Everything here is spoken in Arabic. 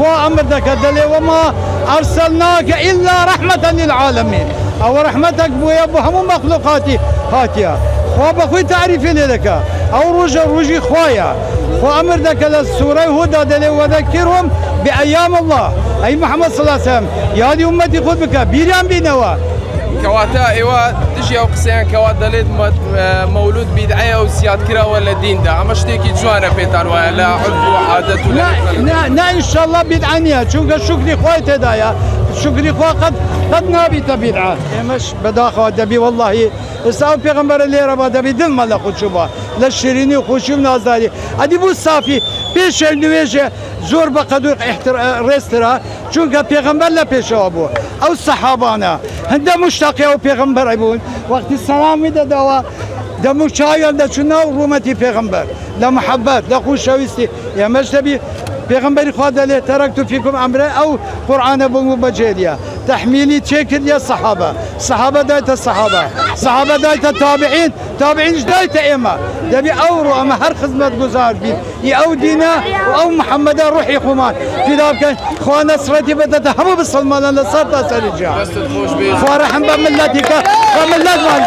وأمرك دلي وما أرسلناك إلا رحمة للعالمين أو رحمتك بويا بهم مخلوقاتي هاتيا وبخوي تعريفي لك أو روجي خوايا وأمرك للسورة هدى دلي وذكرهم بأيام الله أي محمد صلى الله عليه وسلم يا دي أمتي خذ بك بيران بينوا كواتا ايوا تجي او قسيان كوات دليد مولود بدعية او سياد كرا ولا دين دا اما شتيكي جوانا بيتار ولا عرف وعادة ولا لا ان شاء الله بدعانية شونك شكري خوي تدايا شكري خوي قد نابي تبدعة مش بداخل دبي والله استاذ پیغمبر اللي ربا دبي دل مالا خود شبا للشريني وخوشي ونازداري ادي بو صافي پیش نویجه زور بقدر رسترا چونکه پیغمبر لا پیش ابو او صحابانا هند مشتاق او پیغمبر ابون وقتی سلام میده دوا دمو چایان ده چنا رومتی پیغمبر لا محبت لا خوشویستی یا مجتبی پیغمبری خدا له ترکت فيكم امره او قران ابو بجيليا تحميلي تشكر يا صحابه دايت صحابه دايت التابعين دايت اما دبي اورو اما هر خدمت گزار بي او دينا او محمد روحي خمان في ذاك خوان نصرتي بدت هم بالسلمان لصرت سرجع فرحا بملتك وملت